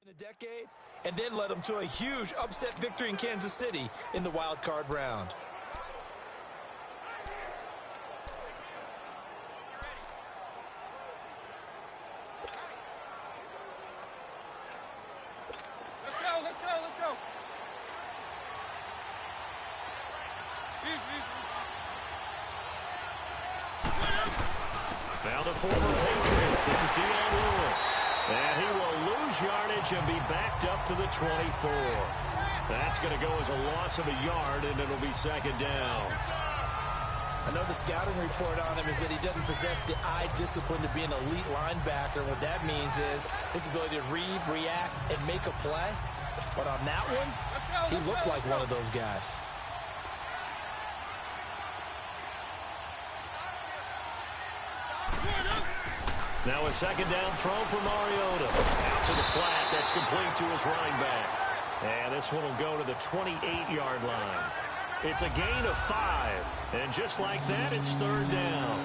in a decade, and then led them to a huge upset victory in Kansas City in the wild card round. Let's go. Now the former Patriot. This is Deion Lewis. And he will lose yardage and be backed up to the 24. That's going to go as a loss of a yard, and it'll be second down. I know the scouting report on him is that he doesn't possess the eye discipline to be an elite linebacker. What that means is his ability to read, react, and make a play. But on that one, he looked like one of those guys. Now a second down throw for Mariota. Out to the flat. That's complete to his running back. And this one will go to the 28-yard line. It's a gain of 5. And just like that, it's third down.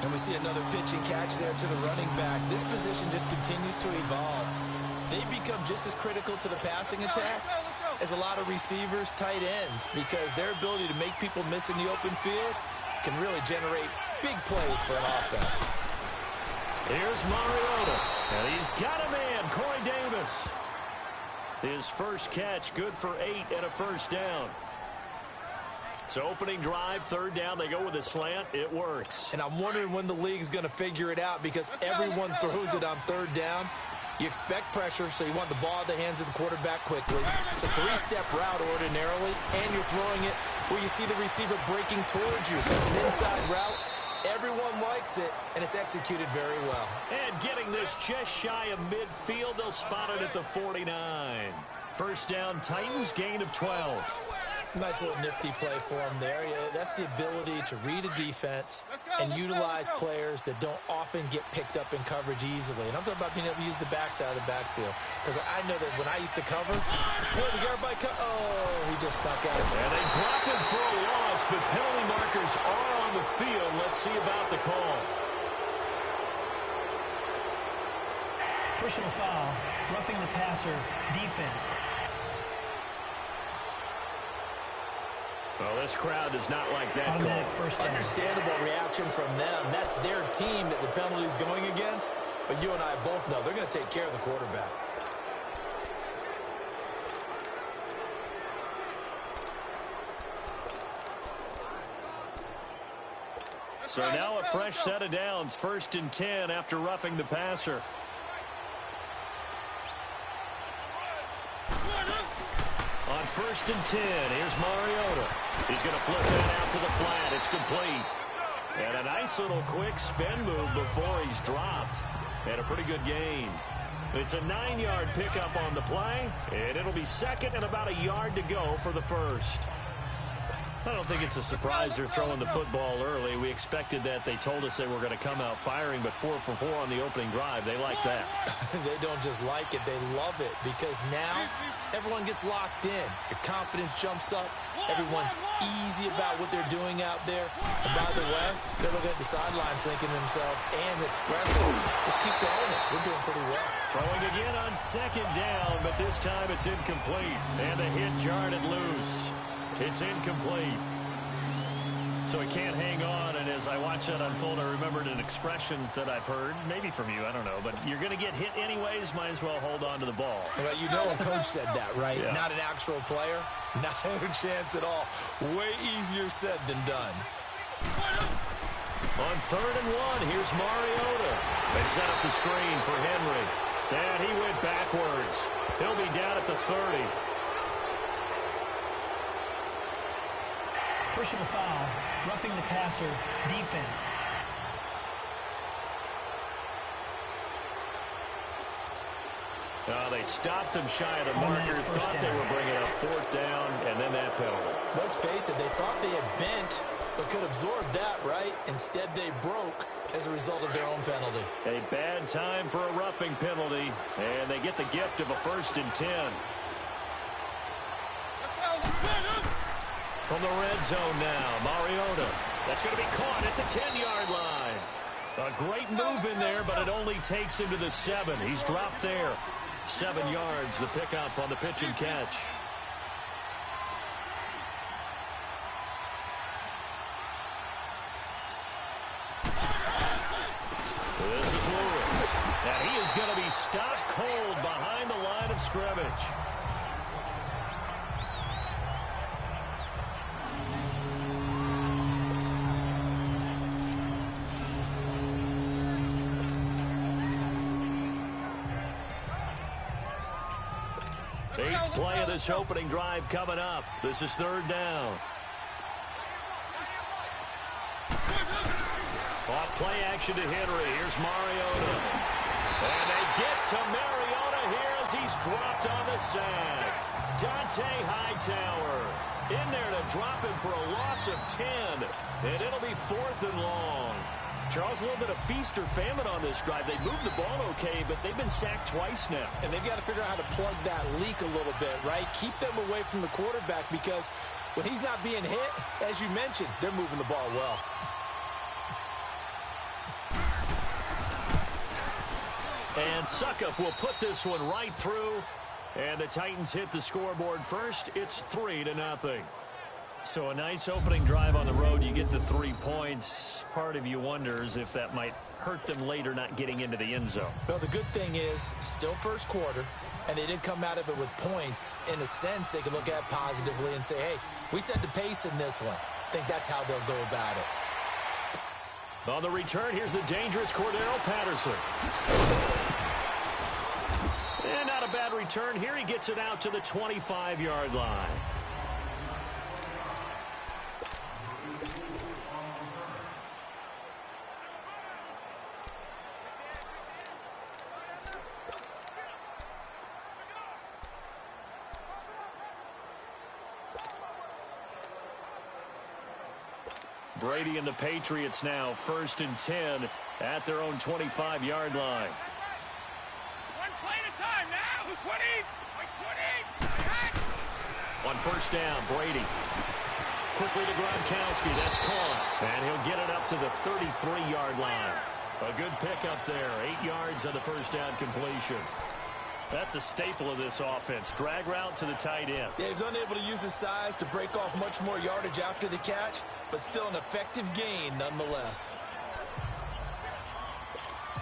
And we see another pitch and catch there to the running back. This position just continues to evolve. They become just as critical to the passing attack as a lot of receivers, tight ends, because their ability to make people miss in the open field can really generate big plays for an offense. Here's Mariota, and he's got a man, Corey Davis. His first catch, good for 8 and a first down. So opening drive, third down, they go with a slant. It works. And I'm wondering when the league's going to figure it out, because everyone throws it on third down. You expect pressure, so you want the ball in the hands of the quarterback quickly. It's a 3-step route ordinarily, and you're throwing it where you see the receiver breaking towards you. So it's an inside route. Everyone likes it, and it's executed very well. And getting this just shy of midfield, they'll spot it at the 49. First down, Titans, gain of 12. Nice little nifty play for him there. Yeah, that's the ability to read a defense and utilize players that don't often get picked up in coverage easily. And I'm talking about being able to use the backside of the backfield. Because I know that when I used to cover, hey, we got everybody oh, he just snuck out. And they drop him for a loss, but penalty markers are on the field. Let's see about the call. Personal foul, roughing the passer, defense. Well, this crowd does not like that call. First down. Understandable reaction from them. That's their team that the penalty is going against. But you and I both know they're going to take care of the quarterback. So now a fresh set of downs. 1st and 10 after roughing the passer. On 1st and 10, here's Mariota. He's going to flip that out to the flat. It's complete. And a nice little quick spin move before he's dropped. And a pretty good gain. It's a 9-yard pickup on the play, and it'll be second and about a yard to go for the first. I don't think it's a surprise they're throwing the football early. We expected that. They told us they were going to come out firing, but 4 for 4 on the opening drive. They like that. They don't just like it, they love it, because now everyone gets locked in. Your confidence jumps up. Everyone's easy about what they're doing out there. And by the way, they're looking at the sidelines thinking to themselves and expressing, just keep throwing it. We're doing pretty well. Throwing again on second down, but this time it's incomplete. And the hit jarred it loose. It's incomplete. So he can't hang on, and as I watch that unfold, I remembered an expression that I've heard, maybe from you, I don't know, but you're going to get hit anyways, might as well hold on to the ball. Well, you know a coach said that, right? Yeah. Not an actual player. No chance at all. Way easier said than done. On 3rd and 1, here's Mariota. They set up the screen for Henry. And he went backwards. He'll be down at the 30. Personal foul, roughing the passer, defense. They stopped him shy of the marker, thought they were bringing up 4th down, and then that penalty. Let's face it, they thought they had bent, but could absorb that, right? Instead, they broke as a result of their own penalty. A bad time for a roughing penalty, and they get the gift of a 1st and 10. From the red zone now, Mariota. That's going to be caught at the 10-yard line. A great move in there, but it only takes him to the 7. He's dropped there. 7 yards, the pickup on the pitch and catch. This is Lewis. And he is going to be stopped cold behind the line of scrimmage. Eighth play of this opening drive coming up. This is 3rd down. Off play action to Henry. Here's Mariota. And they get to Mariota here as he's dropped on the sack. Dante Hightower in there to drop him for a loss of 10. And it'll be 4th and long. Charles, a little bit of feast or famine on this drive. They moved the ball okay, but they've been sacked twice now. And they've got to figure out how to plug that leak a little bit, right? Keep them away from the quarterback because when he's not being hit, as you mentioned, they're moving the ball well. And Suckup will put this one right through. And the Titans hit the scoreboard first. It's 3-0. So a nice opening drive on the road. You get the 3 points. Part of you wonders if that might hurt them later not getting into the end zone. Well, the good thing is still first quarter, and they did come out of it with points. In a sense, they can look at positively and say, hey, we set the pace in this one. I think that's how they'll go about it. On the return, here's the dangerous Cordero Patterson. And not a bad return. Here he gets it out to the 25-yard line. Brady and the Patriots now 1st and 10 at their own 25-yard line. One play at a time now. 20. 20. On 1st down, Brady. Quickly to Gronkowski. That's caught. And he'll get it up to the 33-yard line. A good pickup there. 8 yards on the 1st down completion. That's a staple of this offense. Drag route to the tight end. Yeah, he's unable to use his size to break off much more yardage after the catch, but still an effective gain nonetheless.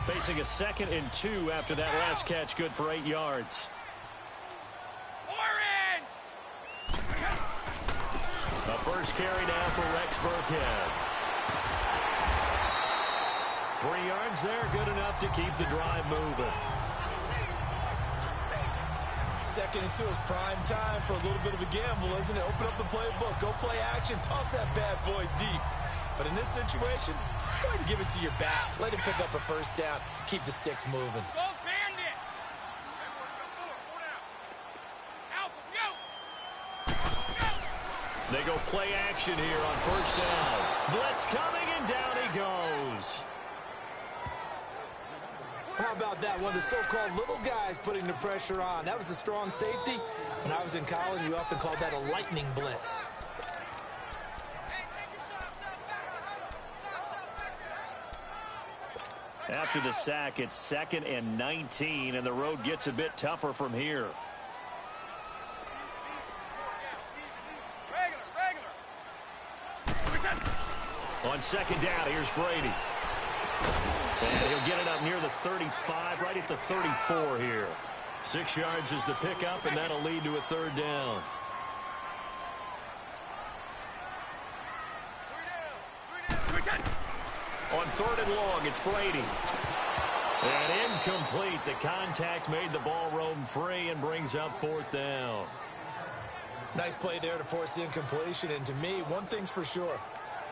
Facing a 2nd and 2 after that last catch, good for 8 yards. Orange. A first carry now for Rex Burkhead. 3 yards there, good enough to keep the drive moving. 2nd and 2 is prime time for a little bit of a gamble, isn't it? Open up the playbook, go play action, toss that bad boy deep. But in this situation, go ahead and give it to your back. Let him pick up a 1st down, keep the sticks moving. Go Bandit. Out. Go. They go play action here on 1st down. Blitz coming, and down he goes. How about that? One of the so-called little guys putting the pressure on. That was a strong safety. When I was in college, we often called that a lightning blitz. After the sack, it's 2nd and 19, and the road gets a bit tougher from here. On 2nd down, here's Brady. And he'll get it up near the 35, right at the 34 here. 6 yards is the pickup, and that'll lead to a 3rd down. On 3rd and long, it's Brady. And incomplete. The contact made the ball roam free and brings up 4th down. Nice play there to force the incompletion. And to me, one thing's for sure.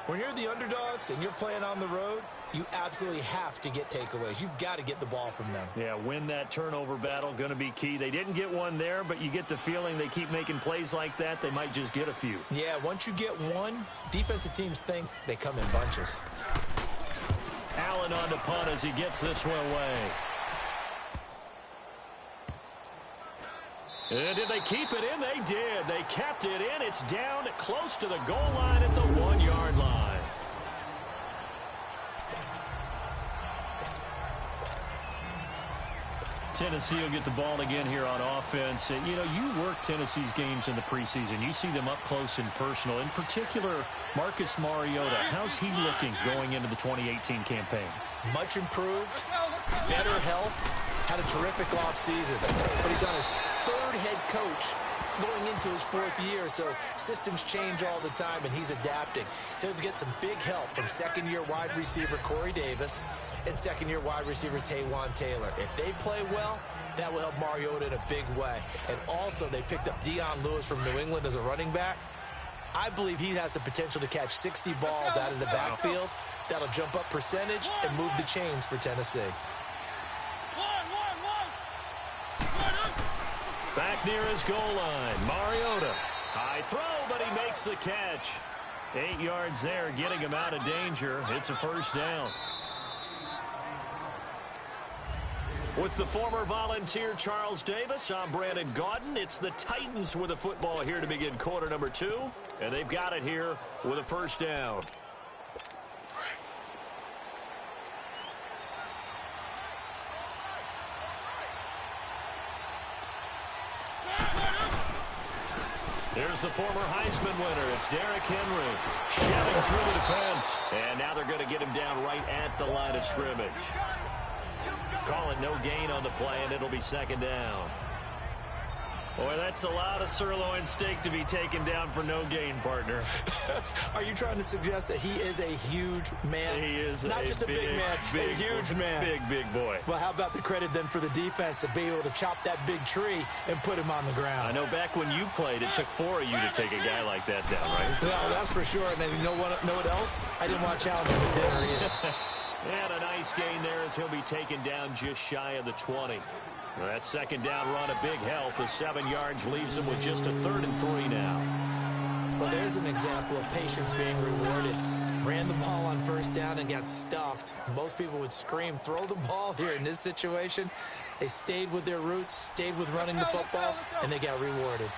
When you're the underdogs and you're playing on the road, you absolutely have to get takeaways. You've got to get the ball from them. Yeah, win that turnover battle, going to be key. They didn't get one there, but you get the feeling they keep making plays like that, they might just get a few. Yeah, once you get one, defensive teams think they come in bunches. Allen on the punt as he gets this one away. And did they keep it in? They did. They kept it in. It's down close to the goal line at the 1-yard line. Tennessee will get the ball again here on offense. You know, you work Tennessee's games in the preseason. You see them up close and personal. In particular, Marcus Mariota. How's he looking going into the 2018 campaign? Much improved, better health, had a terrific offseason. But he's on his third head coach going into his fourth year, so systems change all the time, and he's adapting. He'll get some big help from second-year wide receiver Corey Davis and second-year wide receiver Taywan Taylor. If they play well, that will help Mariota in a big way. And also, they picked up Dion Lewis from New England as a running back. I believe he has the potential to catch 60 balls out of the backfield. That'll jump up percentage and move the chains for Tennessee. Back near his goal line, Mariota. High throw, but he makes the catch. 8 yards there, getting him out of danger. It's a first down. With the former Volunteer Charles Davis, I'm Brandon Gaudin. It's the Titans with the football here to begin quarter number 2. And they've got it here with a first down. Here's the former Heisman winner. It's Derrick Henry shoving through the defense. And now they're going to get him down right at the line of scrimmage. Call it no gain on the play, and it'll be second down. Boy, that's a lot of sirloin steak to be taken down for no gain, partner. Are you trying to suggest that he is a huge man? He is not just a big man, a huge man. Big boy. Well, how about the credit then for the defense to be able to chop that big tree and put him on the ground? I know back when you played, it took 4 of you to take a guy like that down, right? Well, that's for sure. And then you know what else? I didn't want to challenge him to dinner either. And a nice gain there as he'll be taken down just shy of the 20. That second down run, a big help. The 7 yards leaves him with just a 3rd and 3 now. Well, there's an example of patience being rewarded. Ran the ball on first down and got stuffed. Most people would scream, throw the ball here. In this situation, they stayed with their roots, stayed with running the football, and they got rewarded.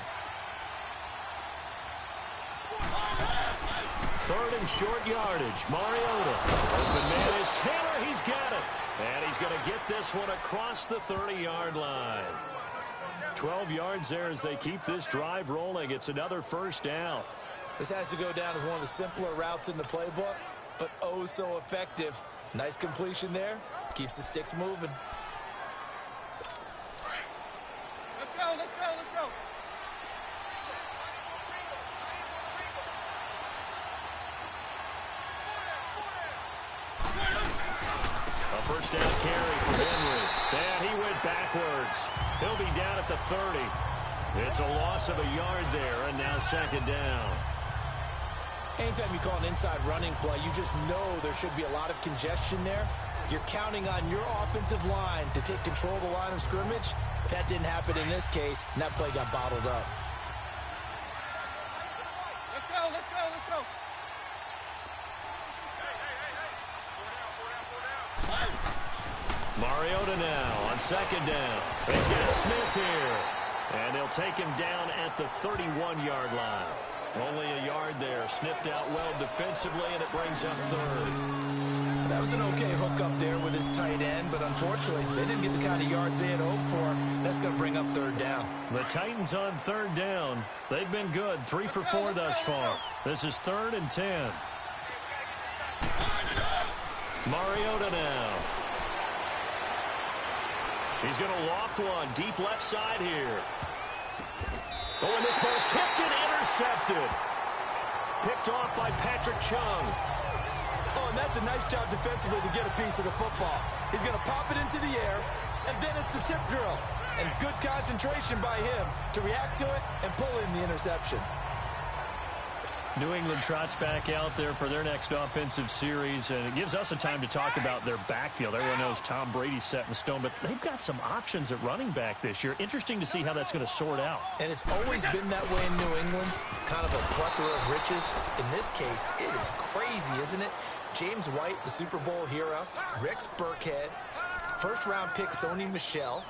3rd and short yardage. Mariota. Open man is Taylor. He's got it. And he's going to get this one across the 30-yard line. 12 yards there as they keep this drive rolling. It's another first down. This has to go down as one of the simpler routes in the playbook, but oh so effective. Nice completion there. Keeps the sticks moving. Let's go, let's go, let's go. First down carry for Henry. And he went backwards. He'll be down at the 30. It's a loss of a yard there, and now second down. Anytime you call an inside running play, you just know there should be a lot of congestion there. You're counting on your offensive line to take control of the line of scrimmage. That didn't happen in this case, and that play got bottled up. Let's go, let's go, let's go. Mariota now on second down. He's got Smith here. And they'll take him down at the 31-yard line. Only a yard there. Sniffed out well defensively, and it brings up 3rd. That was an okay hook up there with his tight end, but unfortunately, they didn't get the kind of yards they had hoped for. That's going to bring up 3rd down. The Titans on 3rd down. They've been good. 3 for 4 thus far. This is 3rd and 10. Mariota now. He's going to loft one deep left side here. Oh, and this ball's tipped and intercepted. Picked off by Patrick Chung. Oh, and that's a nice job defensively to get a piece of the football. He's going to pop it into the air, and then it's the tip drill. And good concentration by him to react to it and pull in the interception. New England trots back out there for their next offensive series, and it gives us a time to talk about their backfield. Everyone knows Tom Brady's set in stone, but they've got some options at running back this year. Interesting to see how that's going to sort out. And it's always been that way in New England, kind of a plethora of riches. In this case, it is crazy, isn't it? James White, the Super Bowl hero, Rex Burkhead, first-round pick Sony Michel.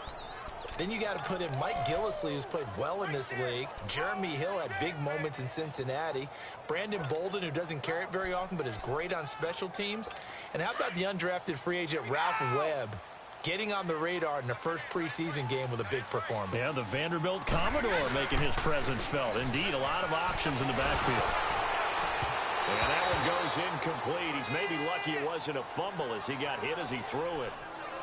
Then you got to put in Mike Gillislee, who's played well in this league. Jeremy Hill had big moments in Cincinnati. Brandon Bolden, who doesn't carry it very often, but is great on special teams. And how about the undrafted free agent Ralph Webb? getting on the radar in the first preseason game with a big performance. Yeah, the Vanderbilt Commodore making his presence felt. Indeed, a lot of options in the backfield. And that one goes incomplete. He's maybe lucky it wasn't a fumble as he got hit as he threw it.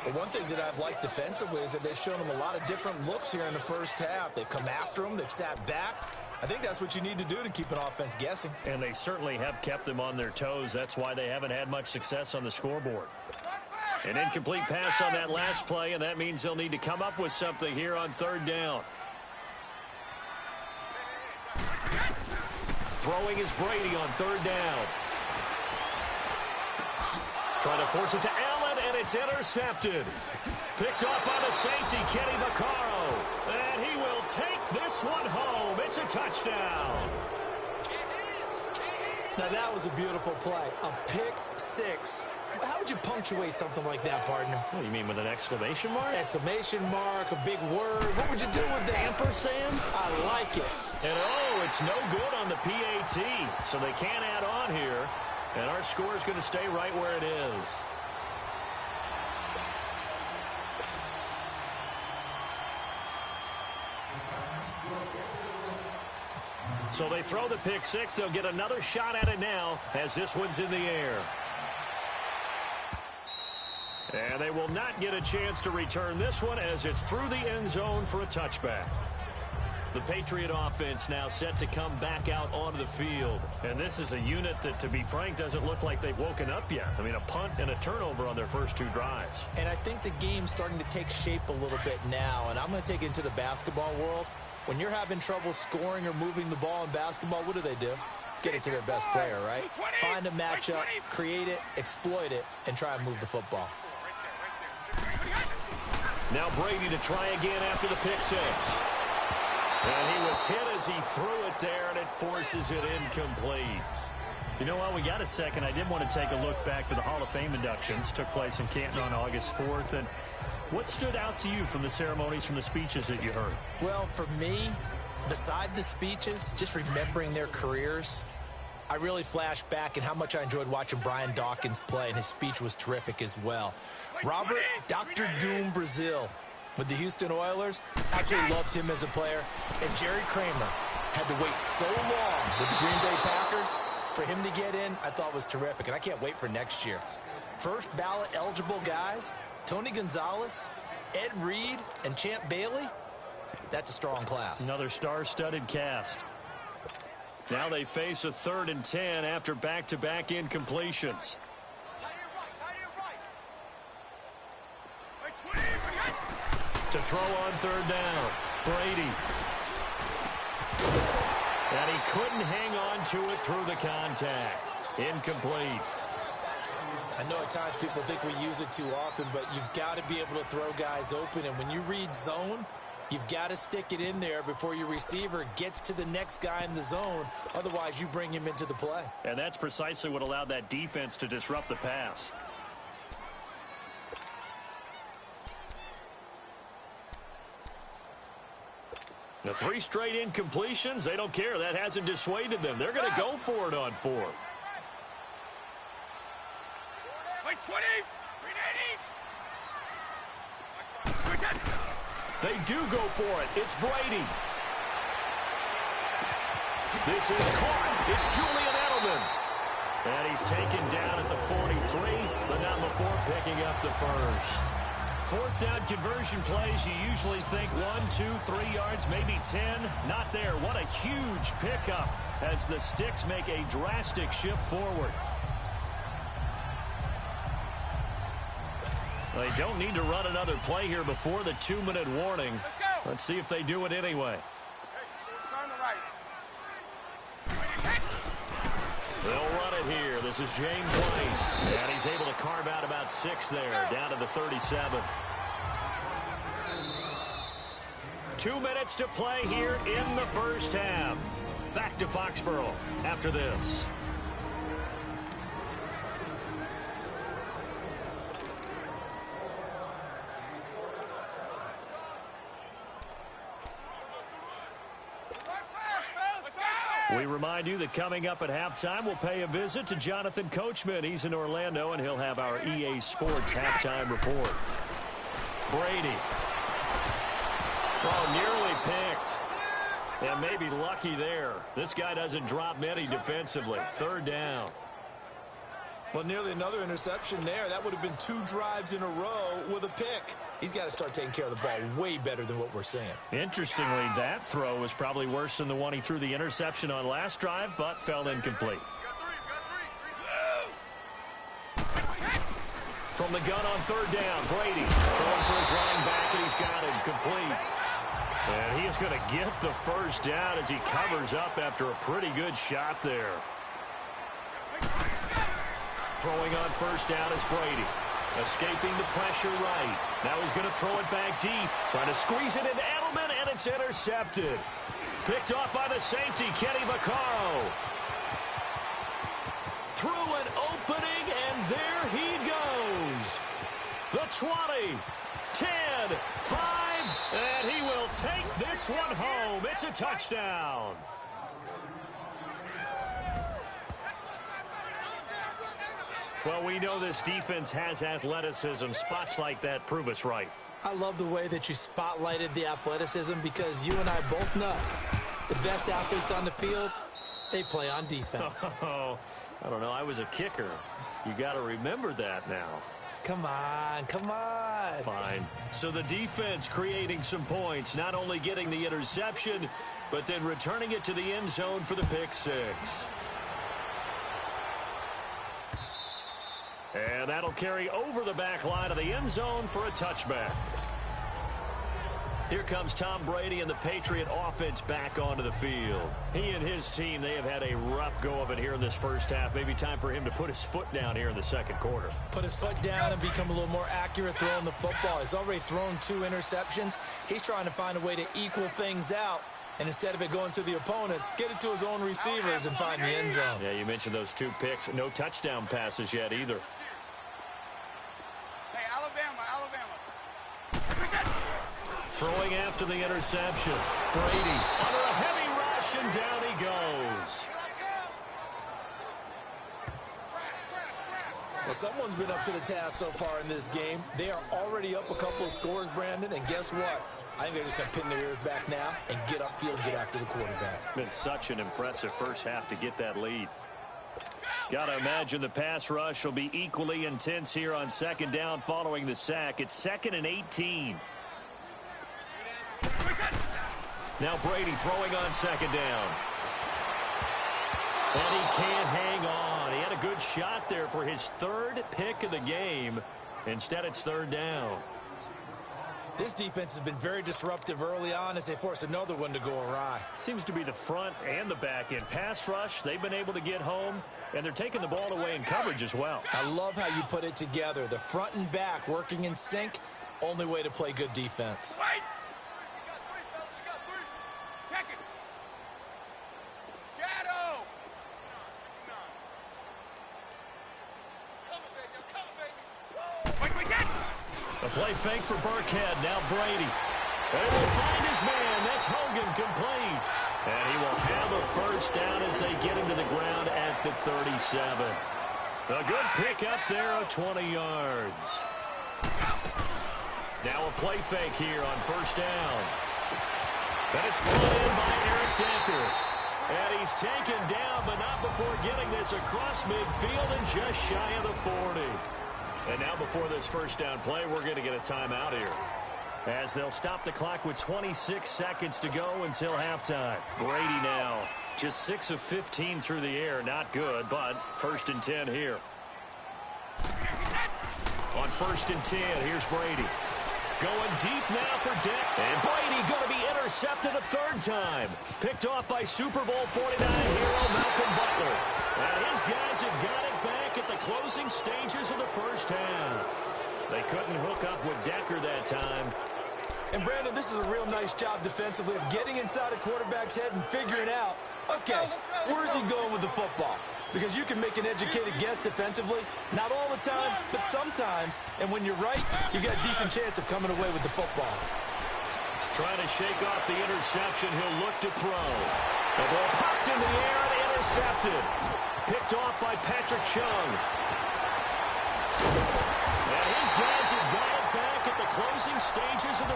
But one thing that I've liked defensively is that they've shown him a lot of different looks here in the first half. They've come after him. They've sat back. I think that's what you need to do to keep an offense guessing. And they certainly have kept them on their toes. That's why they haven't had much success on the scoreboard. An incomplete pass on that last play, and that means they'll need to come up with something here on third down. Throwing is Brady on third down. Trying to force it to Allen, and it's intercepted. Picked off by the safety, Kenny Vaccaro. And he will take this one home. It's a touchdown. Now, that was a beautiful play. A pick six. How would you punctuate something like that, partner? What do you mean, with an exclamation mark? Exclamation mark, a big word. What would you do with that? Ampersand? I like it. And, oh, it's no good on the PAT. So they can't add on here. And our score is going to stay right where it is. So they throw the pick six. They'll get another shot at it now as this one's in the air. And they will not get a chance to return this one as it's through the end zone for a touchback. The Patriot offense now set to come back out onto the field. And this is a unit that, to be frank, doesn't look like they've woken up yet. I mean, a punt and a turnover on their first two drives. And I think the game's starting to take shape a little bit now. And I'm going to take it into the basketball world. When you're having trouble scoring or moving the ball in basketball, what do? Get it to their best player, right? Find a matchup, create it, exploit it, and try and move the football. Now Brady to try again after the pick six. And he was hit as he threw it there, and it forces it incomplete. You know what? We got a second. I did want to take a look back to the Hall of Fame inductions. Took place in Canton on August 4th. And what stood out to you from the ceremonies, from the speeches that you heard? Well, for me, beside the speeches, just remembering their careers, I really flashed back at how much I enjoyed watching Brian Dawkins play, and his speech was terrific as well. Robert Dr. Doom Brazil with the Houston Oilers, actually loved him as a player. And Jerry Kramer had to wait so long with the Green Bay Packers. For him to get in, I thought was terrific, and I can't wait for next year. First ballot eligible guys, Tony Gonzalez, Ed Reed, and Champ Bailey. That's a strong class. Another star-studded cast. Now they face a 3rd and 10 after back-to-back incompletions. To throw on third down, Brady. And he couldn't hang on to it through the contact. Incomplete. I know at times people think we use it too often, but you've got to be able to throw guys open. And when you read zone, you've got to stick it in there before your receiver gets to the next guy in the zone. Otherwise, you bring him into the play. And that's precisely what allowed that defense to disrupt the pass. The 3 straight incompletions, they don't care. That hasn't dissuaded them. They're going to go for it on 4th. Wait, 20, 380. They do go for it. It's Brady. This is caught. It's Julian Edelman. And he's taken down at the 43, but not before picking up the first. 4th down conversion plays, you usually think 1, 2, 3 yards, maybe 10. Not there. What a huge pickup as the Sticks make a drastic shift forward. They don't need to run another play here before the 2-minute warning. Let's see if they do it anyway. They'll run it here. This is James White. And he's able to carve out about 6 there, down to the 37. 2 minutes to play here in the first half. Back to Foxborough after this. We remind you that coming up at halftime, we'll pay a visit to Jonathan Coachman. He's in Orlando, and he'll have our EA Sports halftime report. Brady. Oh, nearly picked. And maybe lucky there. This guy doesn't drop many defensively. Third down. Well, nearly another interception there. That would have been 2 drives in a row with a pick. He's got to start taking care of the ball way better than what we're seeing. Interestingly, that throw was probably worse than the one he threw the interception on last drive, but fell incomplete. From the gun on third down, Brady throwing for his running back, and he's got it complete. And he is going to get the first down as he covers up after a pretty good shot there. Throwing on first down is Brady. Escaping the pressure right. Now he's going to throw it back deep. Trying to squeeze it into Edelman, and it's intercepted. Picked off by the safety, Kenny Vaccaro. Through an opening, and there he goes. The 20, 10, 5, and he will take this one home. It's a touchdown. Well, we know this defense has athleticism. Spots like that prove us right. I love the way that you spotlighted the athleticism because you and I both know the best athletes on the field, they play on defense. Oh, I don't know. I was a kicker. You got to remember that now. Come on, come on. Fine. So the defense creating some points, not only getting the interception, but then returning it to the end zone for the pick six. And that'll carry over the back line of the end zone for a touchback. Here comes Tom Brady and the Patriot offense back onto the field. He and his team, they have had a rough go of it here in this first half. Maybe time for him to put his foot down here in the second quarter. Put his foot down and become a little more accurate throwing the football. He's already thrown 2 interceptions. He's trying to find a way to equal things out. And instead of it going to the opponents, get it to his own receivers and find the end zone. Yeah, you mentioned those 2 picks. No touchdown passes yet either. Throwing after the interception. Brady under a heavy rush, and down he goes. Well, someone's been up to the task so far in this game. They are already up a couple of scores, Brandon, and guess what? I think they're just going to pin their ears back now and get upfield and get after the quarterback. Been such an impressive first half to get that lead. Got to imagine the pass rush will be equally intense here on second down following the sack. It's 2nd and 18. Now Brady throwing on second down. And he can't hang on. He had a good shot there for his 3rd pick of the game. Instead, it's 3rd down. This defense has been very disruptive early on as they force another one to go awry. Seems to be the front and the back end. Pass rush, they've been able to get home, and they're taking the ball away in coverage as well. I love how you put it together. The front and back working in sync, only way to play good defense. Wait. A play fake for Burkhead. Now Brady. They will find his man. That's Hogan complete. And he will have a first down as they get him to the ground at the 37. A good pick up there of 20 yards. Now a play fake here on first down. And it's brought in by Eric Decker. And he's taken down, but not before getting this across midfield and just shy of the 40. And now before this first down play, we're going to get a timeout here, as they'll stop the clock with 26 seconds to go until halftime. Brady now just 6 of 15 through the air. Not good, but 1st and 10 here. On 1st and 10, here's Brady. Going deep now for Deck. And Brady going to be intercepted a 3rd time. Picked off by Super Bowl 49 hero Malcolm Butler. And his guys have got it back at the closing stages of the first half. They couldn't hook up with Decker that time. And Brandon, this is a real nice job defensively of getting inside a quarterback's head and figuring out, okay, where's he going with the football? Because you can make an educated guess defensively, not all the time, but sometimes. And when you're right, you got a decent chance of coming away with the football. Trying to shake off the interception, he'll look to throw. The ball popped in the air and intercepted. Picked off by Patrick Chung. And his guys have got it back at the closing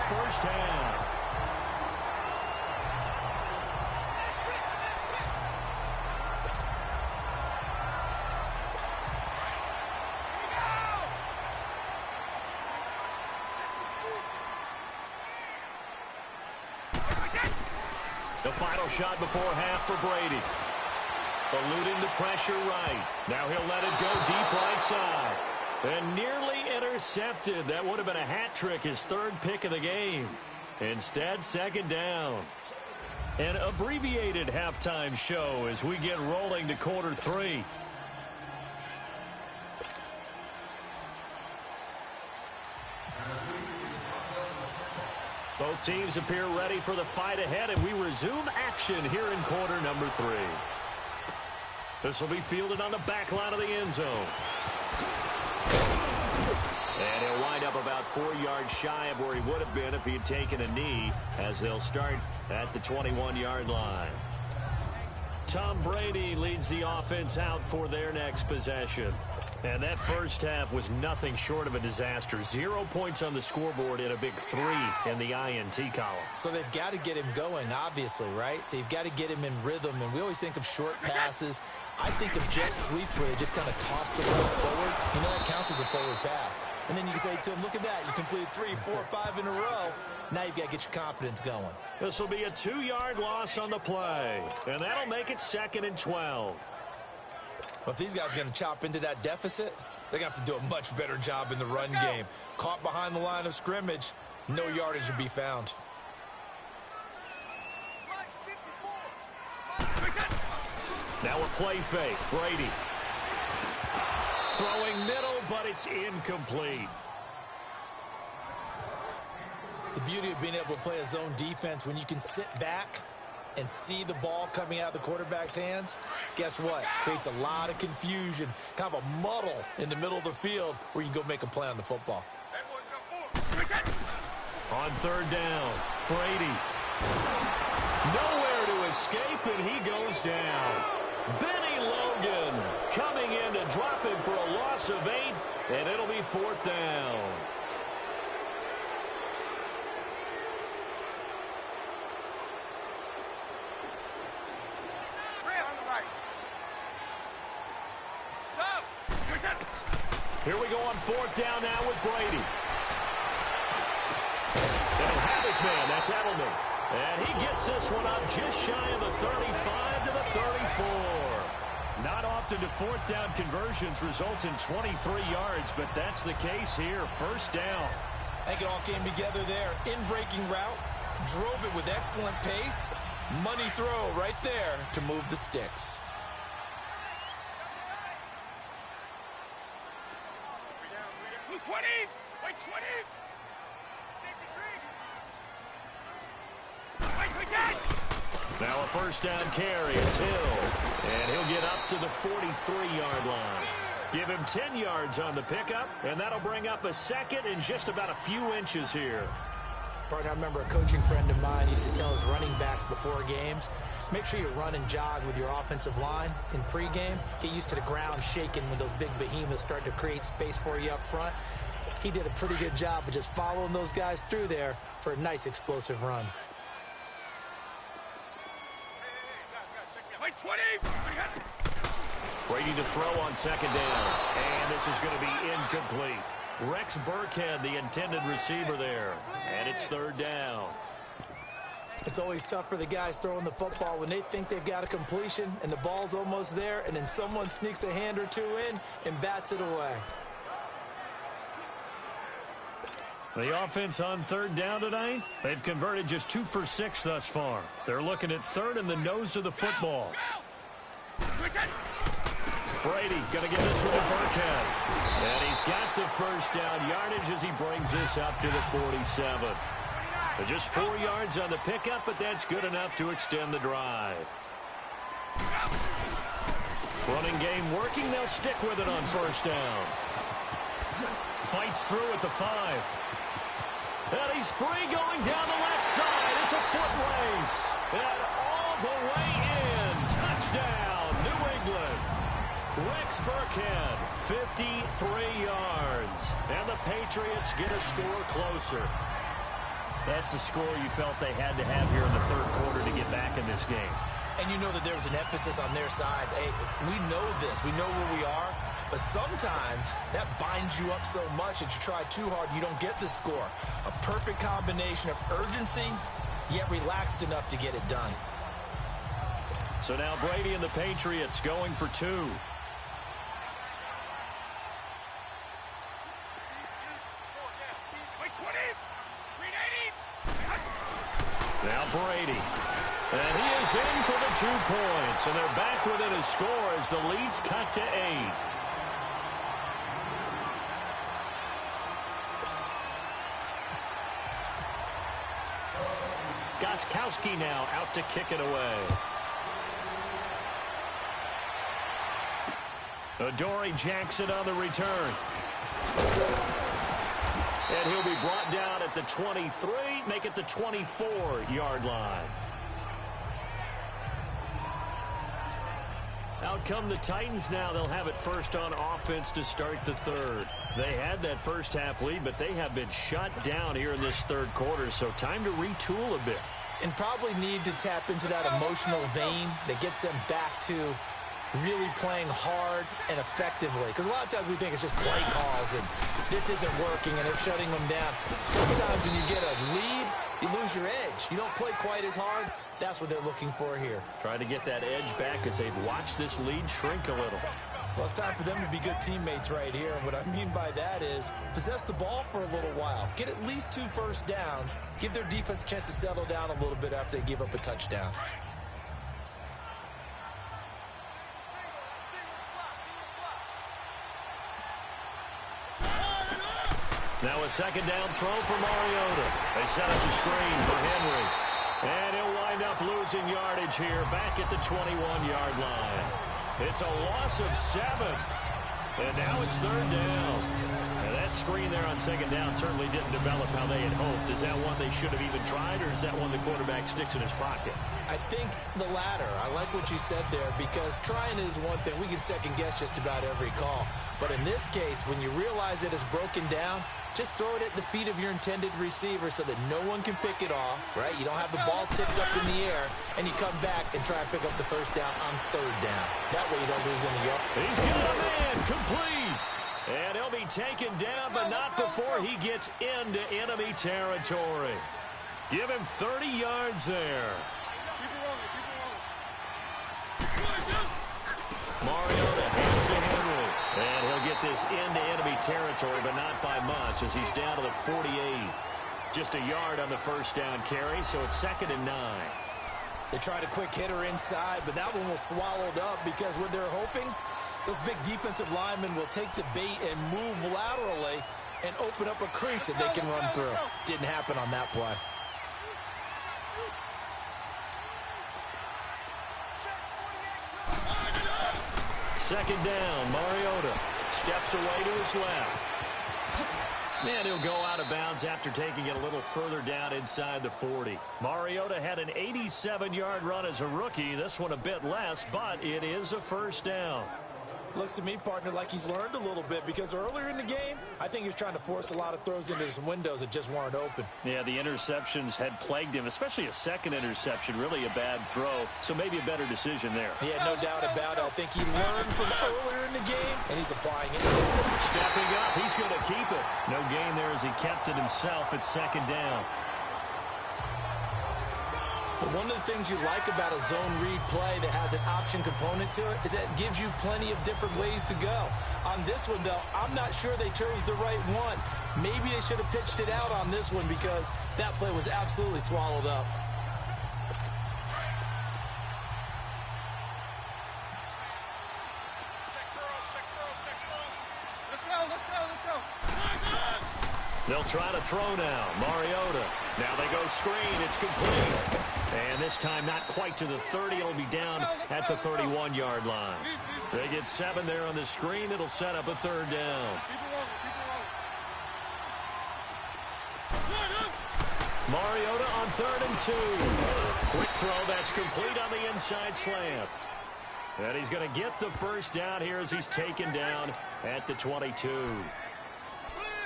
first half. The final shot before half for Brady. Eluding the pressure right. Now he'll let it go deep right side. And nearly intercepted. That would have been a hat trick, his third pick of the game. Instead, second down. An abbreviated halftime show as we get rolling to quarter 3. Both teams appear ready for the fight ahead, and we resume action here in quarter number 3. This will be fielded on the back line of the end zone. And he'll wind up about 4 yards shy of where he would have been if he had taken a knee, as they'll start at the 21-yard line. Tom Brady leads the offense out for their next possession. And that first half was nothing short of a disaster. 0 points on the scoreboard and a big 3 in the INT column. So they've got to get him going, obviously, right? So you've got to get him in rhythm. And we always think of short passes. I think of jet sweeps where they just kind of toss the ball forward. You know, that counts as a forward pass. And then you can say to him, look at that. You completed 3, 4, 5 in a row. Now you've got to get your confidence going. This will be a 2-yard loss on the play. And that'll make it 2nd and 12. But if these guys are going to chop into that deficit, they're going to have to do a much better job in the run game. Caught behind the line of scrimmage, no yardage to be found. Now a play fake. Brady. Throwing middle, but it's incomplete. The beauty of being able to play a zone defense when you can sit back and see the ball coming out of the quarterback's hands, guess what? Creates a lot of confusion, kind of a muddle in the middle of the field where you can go make a play on the football. On 3rd down, Brady. Nowhere to escape, and he goes down. Benny Logan coming in to drop him for a loss of 8, and it'll be 4th down. Here we go on 4th down now with Brady. They'll have his man. That's Edelman. And he gets this one up just shy of the 35 to the 34. Not often do 4th down conversions result in 23 yards, but that's the case here. 1st down. I think it all came together there. In-breaking route. Drove it with excellent pace. Money throw right there to move the sticks. Now a 1st down carry. It's Hill. And he'll get up to the 43-yard line. Give him 10 yards on the pickup, and that'll bring up a 2nd and just about a few inches here. Partner, I remember a coaching friend of mine used to tell his running backs before games, make sure you run and jog with your offensive line in pregame. Get used to the ground shaking when those big behemoths start to create space for you up front. He did a pretty good job of just following those guys through there for a nice explosive run. Brady to throw on 2nd down. And this is going to be incomplete. Rex Burkhead, the intended receiver there. And it's 3rd down. It's always tough for the guys throwing the football when they think they've got a completion and the ball's almost there, and then someone sneaks a hand or 2 in and bats it away. The offense on 3rd down tonight, they've converted just 2 for 6 thus far. They're looking at 3rd and the nose of the football. Brady going to get this one to Burkhead. And he's got the 1st down yardage as he brings this up to the 47. Just 4 yards on the pickup, but that's good enough to extend the drive. Running game working. They'll stick with it on 1st down. Fights through at the 5. And he's free going down the left side. It's a foot race. And all the way in. Touchdown, New England. Rex Burkhead, 53 yards. And the Patriots get a score closer. That's the score you felt they had to have here in the third quarter to get back in this game. And you know that there was an emphasis on their side. Hey, we know this. We know where we are. But sometimes that binds you up so much that you try too hard, you don't get the score. A perfect combination of urgency, yet relaxed enough to get it done. So now Brady and the Patriots going for two. Now Brady. And he is in for the 2 points. And they're back within a score as the lead's cut to 8. Gostkowski now out to kick it away. Adoree Jackson on the return. And he'll be brought down at the 23, make it the 24-yard line. Out come the Titans now. They'll have it first on offense to start the third. They had that first half lead, but they have been shut down here in this third quarter, so time to retool a bit. And probably need to tap into that emotional vein that gets them back to really playing hard and effectively. Because a lot of times we think it's just play calls and this isn't working and they're shutting them down. Sometimes when you get a lead, you lose your edge. You don't play quite as hard. That's what they're looking for here. Try to get that edge back as they've watched this lead shrink a little. Well, it's time for them to be good teammates right here. And what I mean by that is possess the ball for a little while. Get at least 2 first downs. Give their defense a chance to settle down a little bit after they give up a touchdown. Now a second down throw for Mariota. They set up the screen for Henry. And he'll wind up losing yardage here back at the 21-yard line. It's a loss of 7. And now it's third down. And that screen there on second down certainly didn't develop how they had hoped. Is that one they should have even tried, or is that one the quarterback sticks in his pocket? I think the latter. I like what you said there, because trying is one thing. We can second guess just about every call. But in this case, when you realize it is broken down, just throw it at the feet of your intended receiver so that no one can pick it off, right? You don't have the ball tipped up in the air, and you come back and try and pick up the first down on third down. That way you don't lose any yards. He's got a man complete. And he'll be taken down, but not before he gets into enemy territory. Give him 30 yards there. Mariota hands to Henry. And he'll get this into enemy territory, but not by much, as he's down to the 48. Just a yard on the first down carry, so it's 2nd and 9. They tried a quick hitter inside, but that one was swallowed up because what they're hoping, those big defensive linemen will take the bait and move laterally and open up a crease that they can run through. Didn't happen on that play. Second down, Mariota steps away to his left. And he'll go out of bounds after taking it a little further down inside the 40. Mariota had an 87-yard run as a rookie. This one a bit less, but it is a first down. Looks to me, partner, like he's learned a little bit, because earlier in the game, I think he was trying to force a lot of throws into some windows that just weren't open. Yeah, the interceptions had plagued him, especially a second interception, really a bad throw, so maybe a better decision there. Yeah, no doubt about it. I think he learned from earlier in the game, and he's applying it. Stepping up, he's going to keep it. No gain there as he kept it himself at second down. But one of the things you like about a zone read play that has an option component to it is that it gives you plenty of different ways to go. On this one, though, I'm not sure they chose the right one. Maybe they should have pitched it out on this one, because that play was absolutely swallowed up. They'll try to throw now. Mariota. Now they go screen. It's complete. And this time not quite to the 30. It'll be down at the 31-yard line. They get 7 there on the screen. It'll set up a third down. Mariota on 3rd and 2. Quick throw. That's complete on the inside slant. And he's going to get the first down here as he's taken down at the 22.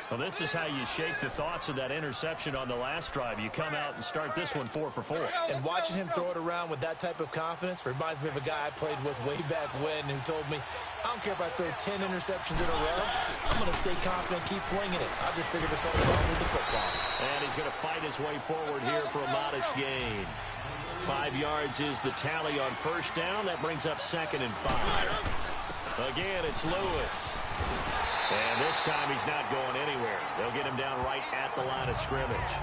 Well, this is how you shake the thoughts of that interception on the last drive. You come out and start this one 4 for 4. And watching him throw it around with that type of confidence reminds me of a guy I played with way back when who told me, I don't care if I throw 10 interceptions in a row. I'm going to stay confident, keep flinging it. I'll just figure this something wrong with the football. And he's going to fight his way forward here for a modest gain. 5 yards is the tally on first down. That brings up 2nd and 5. Again, it's Lewis. And this time he's not going anywhere. They'll get him down right at the line of scrimmage.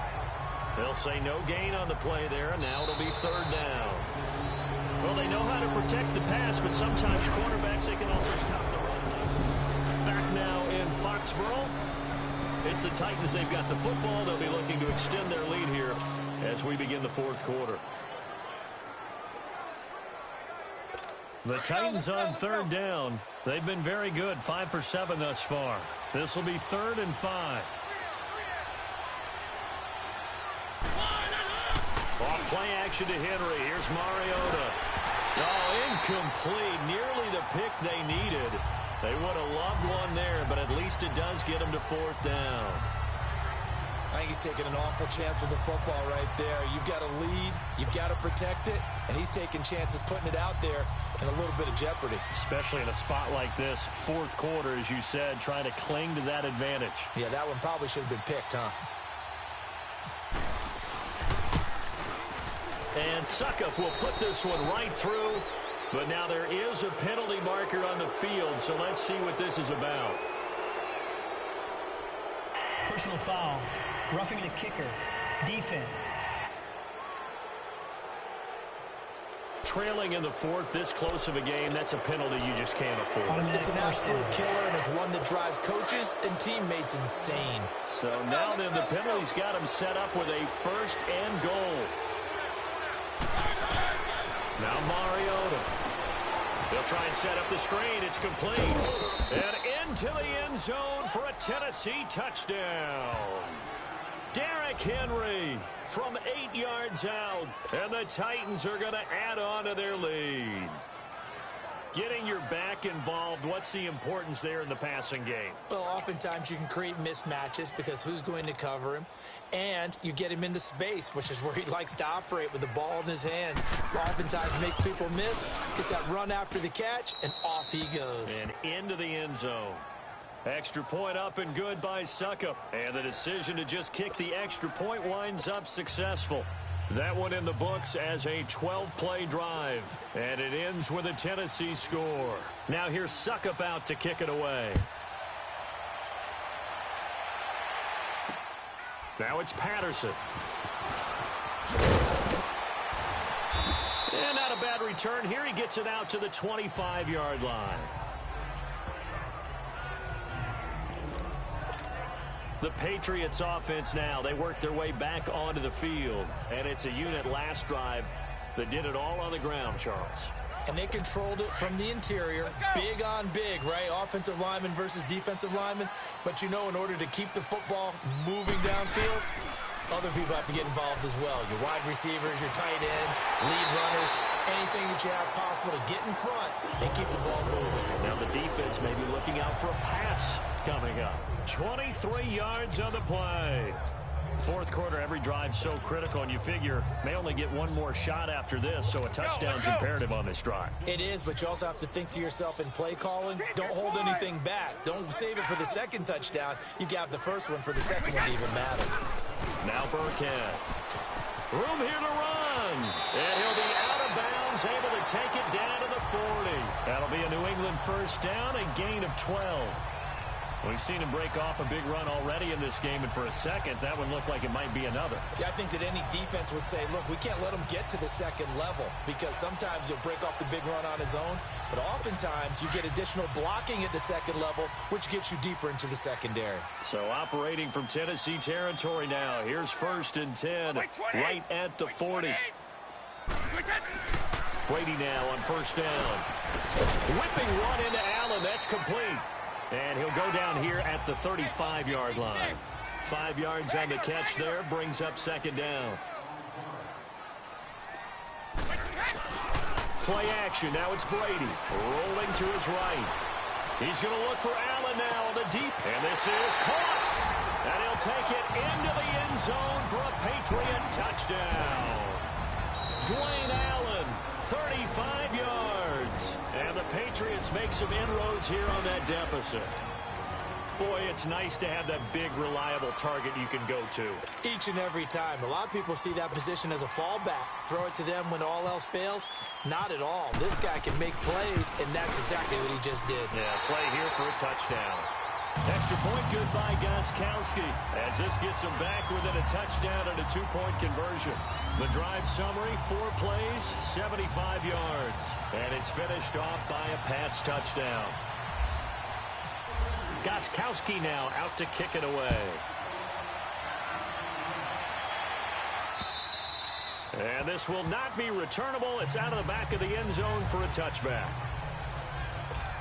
They'll say no gain on the play there, and now it'll be 3rd down. Well, they know how to protect the pass, but sometimes quarterbacks, they can also stop the run. Back now in Foxborough. It's the Titans. They've got the football. They'll be looking to extend their lead here as we begin the 4th quarter. The Titans on 3rd down. They've been very good, 5 for 7 thus far. This will be 3rd and 5. Off play action to Henry. Here's Mariota. Oh, incomplete. Nearly the pick they needed. They would have loved one there, but at least it does get them to 4th down. I think he's taking an awful chance with the football right there. You've got to lead, you've got to protect it, and he's taking chances putting it out there in a little bit of jeopardy. Especially in a spot like this, 4th quarter, as you said, trying to cling to that advantage. Yeah, that one probably should have been picked, huh? And Suckup will put this one right through, but now there is a penalty marker on the field, so let's see what this is about. Personal foul. Roughing the kicker. Defense. Trailing in the 4th, this close of a game, that's a penalty you just can't afford. It's an absolute killer, and it's one that drives coaches and teammates insane. So now then, the penalty's got him set up with a 1st and goal. Now Mariota. They'll try and set up the screen. It's complete. And into the end zone for a Tennessee touchdown. Derrick Henry from 8 yards out. And the Titans are going to add on to their lead. Getting your back involved, what's the importance there in the passing game? Well, oftentimes you can create mismatches because who's going to cover him? And you get him into space, which is where he likes to operate with the ball in his hands. Oftentimes makes people miss, gets that run after the catch, and off he goes. And into the end zone. Extra point up and good by Suckup. And the decision to just kick the extra point winds up successful. That one in the books as a 12-play drive. And it ends with a Tennessee score. Now here's Suckup out to kick it away. Now it's Patterson. And not a bad return here. He gets it out to the 25-yard line. The Patriots offense now, they work their way back onto the field. And it's a unit last drive that did it all on the ground, Charles. And they controlled it from the interior. Big on big, right? Offensive lineman versus defensive lineman. But you know, in order to keep the football moving downfield, other people have to get involved as well. Your wide receivers, your tight ends, lead runners, anything that you have possible to get in front and keep the ball moving. Now the defense may be looking out for a pass coming up. 23 yards on the play. 4th quarter, every drive so critical, and you figure may only get one more shot after this, so a touchdown's imperative on this drive. It is, but you also have to think to yourself in play calling, don't hold anything back. Don't save it for the second touchdown. You got the first one for the second one to even matter. Now Burkhead. Room here to run. And he'll be out of bounds, able to take it down to the 40. That'll be a New England first down, a gain of 12. We've seen him break off a big run already in this game, and for a second, that one looked like it might be another. Yeah, I think that any defense would say, look, we can't let him get to the second level because sometimes he'll break off the big run on his own, but oftentimes you get additional blocking at the second level, which gets you deeper into the secondary. So operating from Tennessee territory now. Here's 1st and 10, right at the 40. Brady now on first down. Whipping one into Allen. That's complete. And he'll go down here at the 35-yard line. 5 yards on the catch there, brings up 2nd down. Play action, now it's Brady, rolling to his right. He's going to look for Allen now on the deep, and this is caught. take it into the end zone for a Patriot touchdown. Dwayne Allen, 35 yards. And the Patriots make some inroads here on that deficit. Boy, it's nice to have that big, reliable target you can go to. Each and every time. A lot of people see that position as a fallback. Throw it to them when all else fails. Not at all. This guy can make plays, and that's exactly what he just did. Yeah, play here for a touchdown. Extra point good by Gostkowski, as this gets him back within a touchdown and a 2-point conversion. The drive summary, 4 plays, 75 yards. And it's finished off by a Pats touchdown. Gostkowski now out to kick it away. And this will not be returnable. It's out of the back of the end zone for a touchback.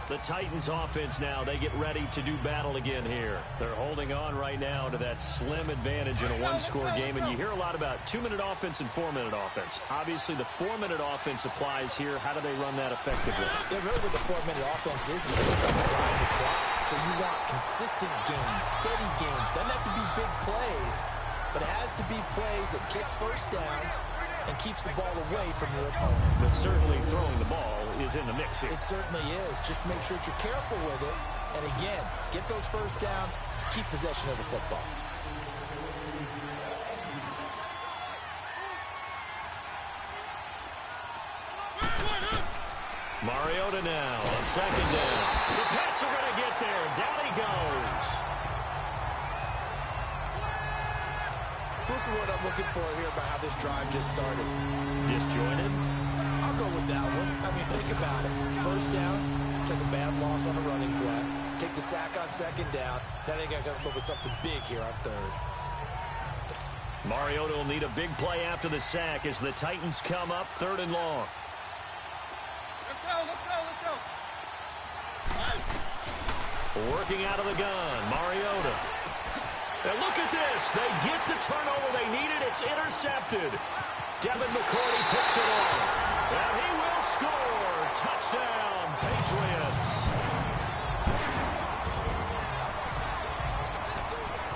The Titans offense now, they get ready to do battle again here. They're holding on right now to that slim advantage in a one-score game, and you hear a lot about 2-minute offense and 4-minute offense. Obviously, the 4-minute offense applies here. How do they run that effectively? Yeah, really what the 4-minute offense is you're trying to grind the clock. So you want consistent gains, steady gains. Doesn't have to be big plays, but it has to be plays that gets first downs and keeps the ball away from your opponent. But certainly throwing the ball is in the mix here. It certainly is. Just make sure that you're careful with it. And again, get those first downs, keep possession of the football. Mariota now on second down. The Pats are going to get there. Down he goes. So this is what I'm looking for here about how this drive just started. Disjointed? I'll go with that one. I mean, think about it. First down, took a bad loss on a running play. Take the sack on second down. Now they got to come up with something big here on third. Mariota will need a big play after the sack as the Titans come up 3rd and long. Let's go, let's go, let's go. Working out of the gun, Mariota. And look at this. They get the turnover they needed. It's intercepted. Devin McCourty picks it off. And he will score. Touchdown, Patriots.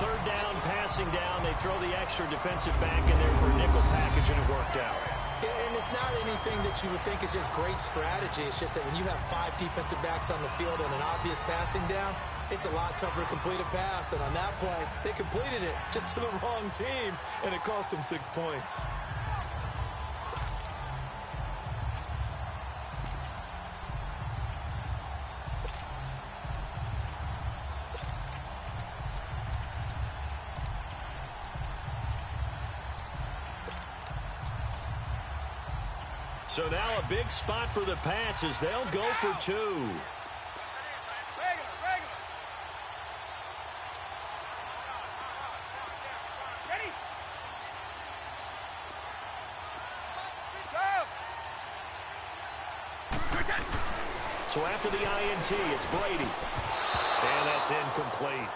3rd down, passing down. They throw the extra defensive back in there for a nickel package, and it worked out. And it's not anything that you would think is just great strategy. It's just that when you have 5 defensive backs on the field and an obvious passing down, it's a lot tougher to complete a pass. And on that play, they completed it just to the wrong team, and it cost them 6 points. So now a big spot for the Pats as they'll go for 2. So after the INT, it's Brady. And that's incomplete.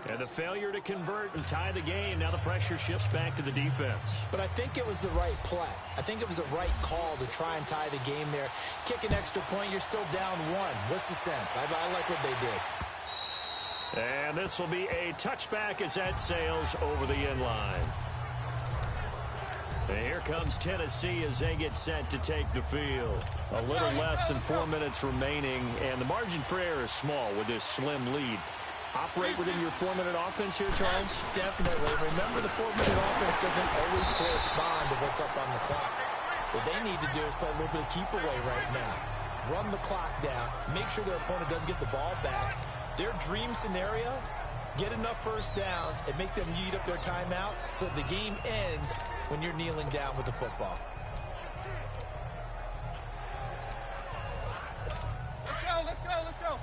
And the failure to convert and tie the game. Now the pressure shifts back to the defense. But I think it was the right play. I think it was the right call to try and tie the game there. Kick an extra point, you're still down 1. What's the sense? I like what they did. And this will be a touchback as that sails over the end line. And here comes Tennessee as they get set to take the field. A little less than 4 minutes remaining, and the margin for error is small with this slim lead. Operate within your 4-minute offense here, Charles? Definitely. Remember, the 4-minute offense doesn't always correspond to what's up on the clock. What they need to do is play a little bit of keep away right now. Run the clock down. Make sure their opponent doesn't get the ball back. Their dream scenario, get enough first downs and make them eat up their timeouts so the game ends when you're kneeling down with the football. Let's go, let's go.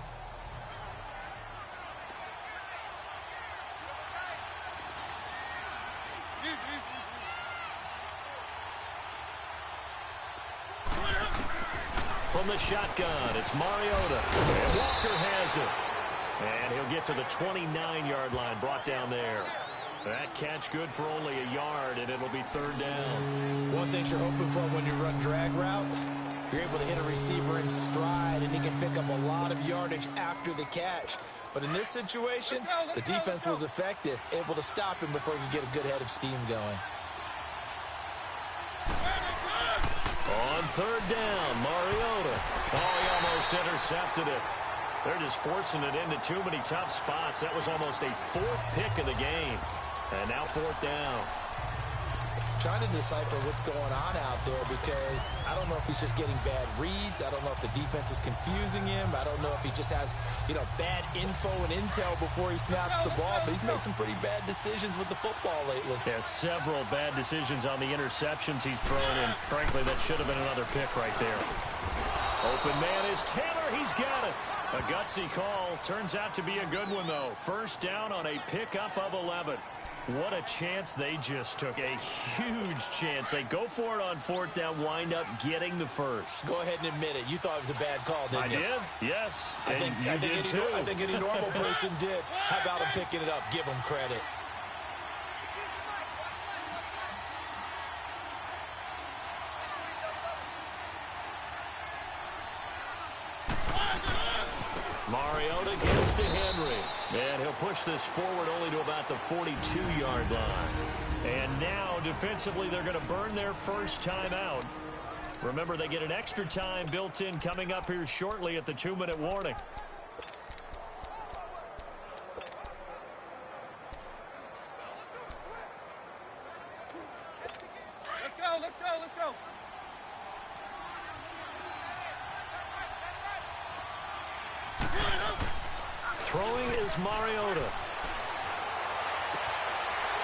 From the shotgun, it's Mariota. And Walker has it. And he'll get to the 29-yard line, brought down there. That catch good for only a yard, and it'll be third down. One thing you're hoping for when you run drag routes, you're able to hit a receiver in stride, and he can pick up a lot of yardage after the catch. But in this situation, the defense was effective, able to stop him before he could get a good head of steam going. On third down, Mariota. Oh, he almost intercepted it. They're just forcing it into too many tough spots. That was almost a fourth pick of the game. And now fourth down. Trying to decipher what's going on out there because I don't know if he's just getting bad reads. I don't know if the defense is confusing him. I don't know if he just has, bad info and intel before he snaps the ball. But he's made some pretty bad decisions with the football lately. Yeah, several bad decisions on the interceptions he's thrown. And frankly, that should have been another pick right there. Open man is Taylor. He's got it. A gutsy call. Turns out to be a good one, though. First down on a pickup of 11. What a chance they just took. A huge chance. They go for it on fourth down, wind up getting the first. Go ahead and admit it. You thought it was a bad call, didn't you? I did, yes. I think any normal person did. How about him picking it up? Give him credit. Mariota gives to Henry. And he'll push this forward only to about the 42-yard line. And now, defensively, they're going to burn their first time out. Remember, they get an extra time built in coming up here shortly at the 2-minute warning. Let's go. Throwing is Mariota.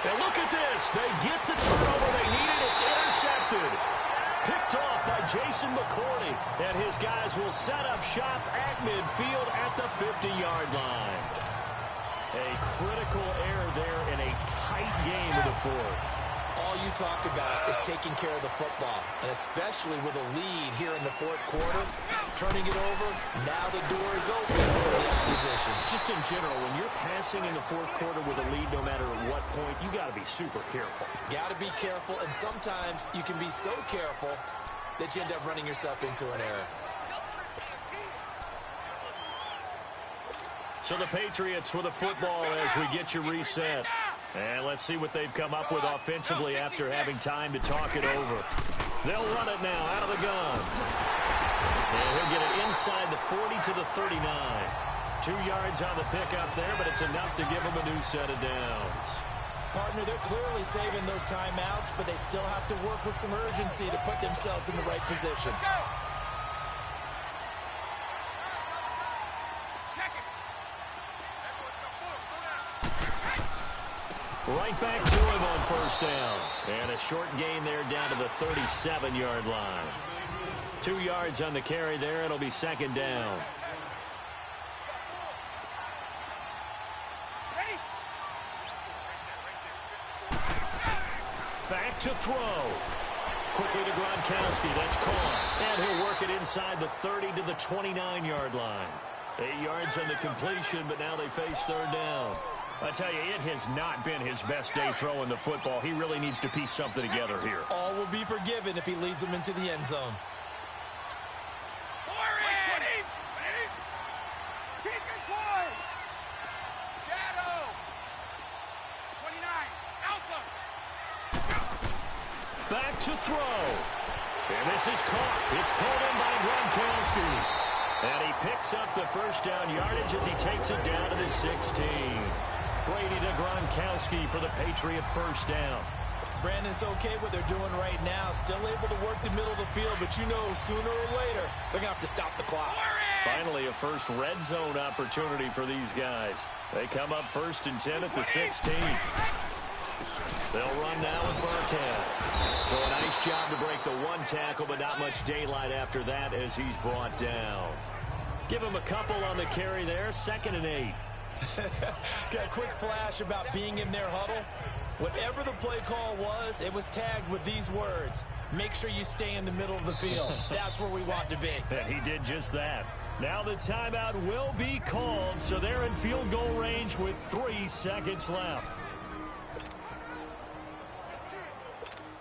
And look at this. They get the turnover they needed. It's intercepted. Picked off by Jason McCourty. And his guys will set up shop at midfield at the 50-yard line. A critical error there in a tight game of the fourth. All you talk about is taking care of the football, and especially with a lead here in the fourth quarter, turning it over, now the door is open for the opposition. Just in general, when you're passing in the fourth quarter with a lead, no matter at what point, you got to be super careful. Got to be careful, and sometimes you can be so careful that you end up running yourself into an error. So the Patriots with a football as we get you reset. And let's see what they've come up with offensively after having time to talk it over. They'll run it now out of the gun. And he'll get it inside the 40 to the 39. 2 yards on the pickup there, but it's enough to give them a new set of downs. Partner, they're clearly saving those timeouts, but they still have to work with some urgency to put themselves in the right position. Right back to him on first down. And a short gain there down to the 37-yard line. 2 yards on the carry there. It'll be second down. Back to throw. Quickly to Gronkowski. That's caught. And he'll work it inside the 30 to the 29-yard line. 8 yards on the completion, but now they face third down. I tell you, it has not been his best day throwing the football. He really needs to piece something together here. All will be forgiven if he leads them into the end zone. Back to throw. And this is caught. It's pulled in by Gronkowski. And he picks up the first down yardage as he takes it down to the 16. Brady to Gronkowski for the Patriot first down. Brandon, it's okay what they're doing right now. Still able to work the middle of the field, but you know sooner or later they're going to have to stop the clock. Finally, a first red zone opportunity for these guys. They come up 1st and 10 at the 16. They'll run now with Burkhead. So a nice job to break the one tackle, but not much daylight after that as he's brought down. Give him a couple on the carry there, 2nd and 8. Got a quick flash about being in their huddle. Whatever the play call was, it was tagged with these words: make sure you stay in the middle of the field. That's where we want to be. And he did just that. Now the timeout will be called, so they're in field goal range with 3 seconds left.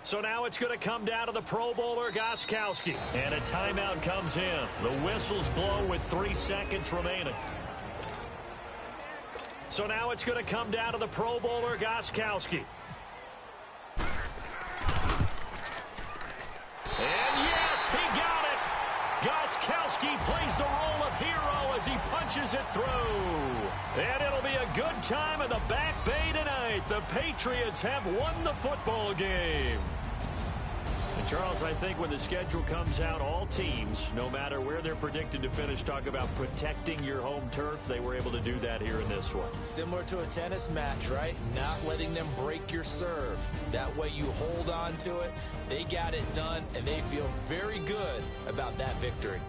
So now it's going to come down to the Pro Bowler, Gostkowski. And a timeout comes in. The whistles blow with 3 seconds remaining. So now it's going to come down to the Pro Bowler, Gostkowski. And yes, he got it. Gostkowski plays the role of hero as he punches it through. And it'll be a good time in the Back Bay tonight. The Patriots have won the football game. And Charles, I think when the schedule comes out, all teams, no matter where they're predicted to finish, talk about protecting your home turf. They were able to do that here in this one. Similar to a tennis match, right? Not letting them break your serve. That way you hold on to it. They got it done, and they feel very good about that victory.